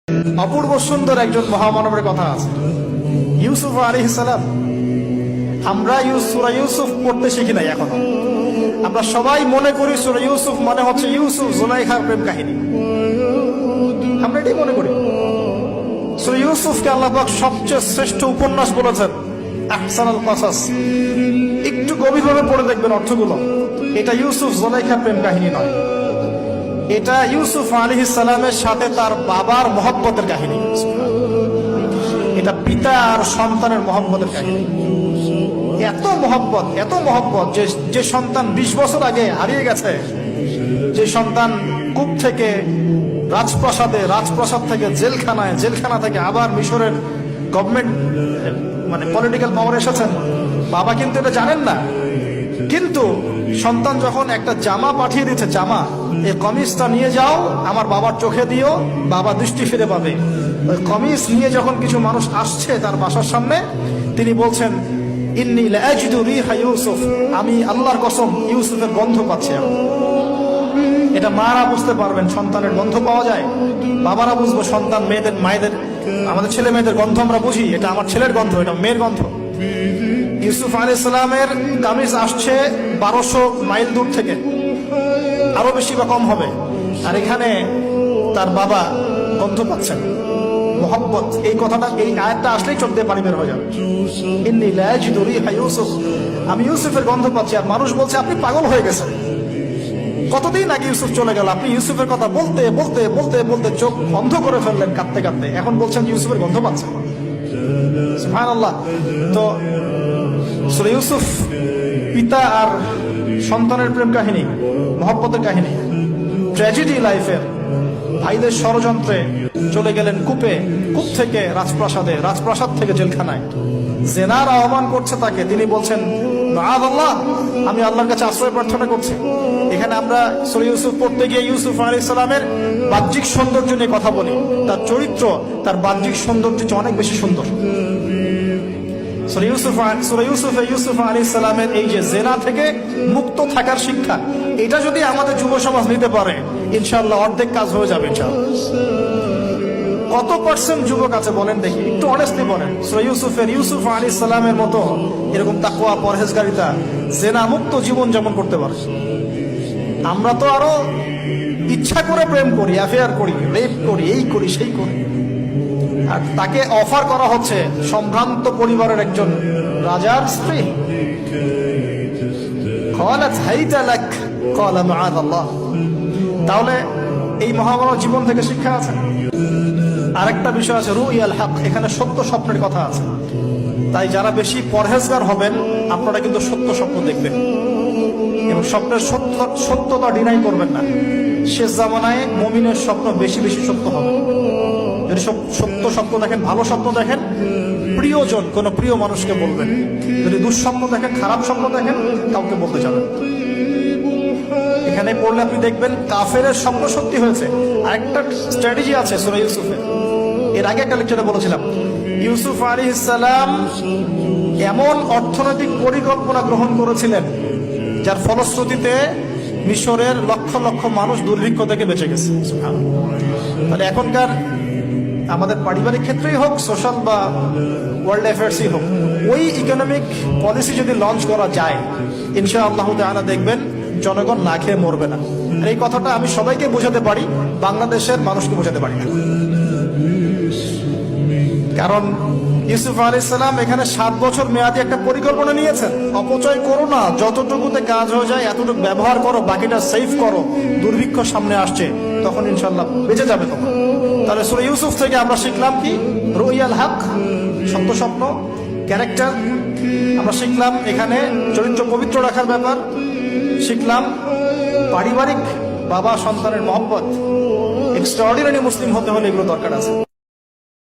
অপূর্ব সুন্দর একজন মহামানবের কথা আছে, ইউসুফ আলাইহিস সালাম। আমরা সূরা ইউসুফ পড়তে শিখি নাই এখনো। আমরা সবাই মনে করি সূরা ইউসুফ মানে হচ্ছে ইউসুফ জুলাইখার প্রেম কাহিনী, আমরা এটাই মনে করি। সূরা ইউসুফকে আল্লাহ পাক সবচেয়ে শ্রেষ্ঠ উপন্যাস বলেছেন, আহসানুল কসাস। একটু গভীরভাবে পড়ে দেখবেন অর্থগুলো। এটা ইউসুফ জুলাইখার প্রেম কাহিনী নয়, এটা ইউসুফ আলাইহিস সালামের সাথে তার বাবার মহব্বতের কাহিনী। এটা পিতা আর সন্তানের মহব্বতের কাহিনী। এত মহব্বত যে সন্তান 20 বছর আগে হারিয়ে গেছে, যে সন্তান কূপ থেকে রাজপ্রাসাদে, রাজপ্রাসাদ থেকে জেলখানায়, জেলখানা থেকে আবার মিশরের গভর্নমেন্ট মানে পলিটিক্যাল পাওয়ার এসেছেন। বাবা কিন্তু এটা জানেন না, কিন্তু সন্তান যখন একটা জামা পাঠিয়ে দিচ্ছে, জামা, এই কমিজটা নিয়ে যাও আমার বাবার চোখে দিও, বাবা দৃষ্টি ফিরে পাবে। ওই কমিজ নিয়ে যখন কিছু মানুষ আসছে তার বাসার সামনে, তিনি বলছেন, ইন্নী লাআজিদু রিহা ইউসুফ, আমি আল্লাহর কসম ইউসুফের গন্ধ পাচ্ছি। এটা মারা বুঝতে পারবেন, সন্তানের গন্ধ পাওয়া যায়। বাবারা বুঝবো, সন্তান মায়েদের আমাদের ছেলে মেয়েদের গন্ধ আমরা বুঝি, এটা আমার ছেলের গন্ধ, এটা মেয়ের গন্ধ। ইউসুফ আলাইহিস সালামের কামিজ আসছে 1200 মাইল দূর থেকে, আরো বেশি বা কম হবে, আর এখানে তার বাবা গন্ধ পাচ্ছেন। মোহাব্বত, এই কথাটা, এই আয়াতটা আসলেই চোখ দিয়ে পানি বের হয়ে যাবে। ইন্নী লাআজিদু রিহা ইউসুফ, আমি ইউসুফের গন্ধ পাচ্ছি। আর মানুষ বলছে আপনি পাগল হয়ে গেছেন, কতদিন আগে ইউসুফ চলে গেল, আপনি ইউসুফের কথা বলতে বলতে বলতে বলতে চোখ বন্ধ করে ফেললেন কাঁদতে কাঁদতে, এখন বলছেন ইউসুফের গন্ধ পাচ্ছেন। সুবহানাল্লাহ। তো সূরা ইউসুফ পিতা আর সন্তানের প্রেম কাহিনী, মহব্বতের কাহিনী, ট্র্যাজেডি লাইফের। ভাইদের ষড়যন্ত্রে চলে গেলেন কূপে, কূপ থেকে রাজপ্রাসাদে, রাজপ্রাসাদ থেকে জেলখানায়। জেনার আহ্বান করছে তাকে, তিনি বলছেন মাআযাল্লাহ, আমি আল্লাহর কাছে আশ্রয় প্রার্থনা করছি। এখানে আমরা সূরা ইউসুফ পড়তে গিয়ে ইউসুফ আলাইহিস সালামের বাহ্যিক সৌন্দর্য নিয়ে কথা বলি, তার চরিত্র, তার বাহ্যিক সৌন্দর্য অনেক বেশি সুন্দর। সূরা ইউসুফ আলাইহিস সালামের এই যে জেনা থেকে মুক্ত থাকার শিক্ষা, এটা যদি আমাদের যুব সমাজ নিতে পারে, ইনশাআল্লাহ অর্ধেক কাজ হয়ে যাবে ইনশাআল্লাহ। কত পার্সেন্ট যুবক আছে বলেন দেখি, একটু অনেস্টলি বলেন, সূরা ইউসুফ আলাইহিস সালামের মতো এরকম তাকওয়া, পরহেজগারিতা, জেনা মুক্ত জীবন যাপন করতে পারে? আমরা তো আরো ইচ্ছা করে প্রেম করি, অ্যাফেয়ার করি, রেপ করি, এই করি সেই করি। আর তাকে অফার করা হচ্ছে সম্ভ্রান্ত পরিবারের একজন রাজার স্ত্রী। তাহলে এই মহামানব জীবন থেকে শিক্ষা আছে। আরেকটা বিষয় আছে, রুইয়াল হক, এখানে সত্য স্বপ্নের কথা আছে। তাই যারা বেশি পরহেজগার হবেন, আপনারা কিন্তু সত্য স্বপ্ন দেখবেন এবং স্বপ্নের সত্যতা ডিনাই করবেন না। শেষ জামানায় মুমিনের স্বপ্ন বেশি বেশি সত্য হবে। যদি সত্য স্বপ্ন দেখেন, ভালো স্বপ্ন দেখেন, প্রিয়জন, কোনো প্রিয় মানুষকে বলবেন। যদি দুঃস্বপ্ন দেখেন, খারাপ স্বপ্ন দেখেন, কাউকে বলতে যাবেন। এখানে পড়লে আপনি দেখবেন কাফেরের স্বপ্ন সত্যি হয়েছে। আরেকটা স্ট্র্যাটেজি আছে সূরা ইউসুফের, এর আগে একটা লেকচারে বলেছিলাম। ইউসুফ আলাইহিস সালাম এমন অর্থনৈতিক পরিকল্পনা গ্রহণ করেছিলেন, যার ফলশ্রুতিতে মিশরের লক্ষ লক্ষ মানুষ দুর্ভিক্ষ থেকে বেঁচে গেছে। তাহলে এখনকার আমাদের পারিবারিক ক্ষেত্রেই হোক, সোশ্যাল বা ওয়ার্ল্ড অ্যাফেয়ার্সই হোক, ওই ইকোনমিক পলিসি যদি লঞ্চ করা যায়, ইনশাআল্লাহ তাআলা দেখবেন জনগণ না খেয়ে মরবে না। আর এই কথাটা আমি সবাইকে বোঝাতে পারি, বাংলাদেশের মানুষকে বোঝাতে পারি না। কারণ ইউসুফ আলাইহিস সালাম এখানে 7 বছর মেয়াদী একটা পরিকল্পনা নিয়েছেন। অপচয় করো না, যতটুকুতে কাজ হয়ে যায় এতটুকু ব্যবহার করো, বাকিটা সেভ করো। দুর্ভিক্ষ সামনে আসছে, তখন ইনশাআল্লাহ বেঁচে যাবে তখন। তাহলে সূরা ইউসুফ থেকে আমরা শিখলাম কি? রুইয়াল হক, সত্য স্বপ্ন, ক্যারেক্টার। আমরা শিখলাম এখানে চরিত্র পবিত্র রাখার ব্যাপার, শিখলাম পারিবারিক বাবা সন্তানের মহব্বত। এক্সট্রাঅর্ডিনারি মুসলিম হতে হলে এগুলো দরকার আছে।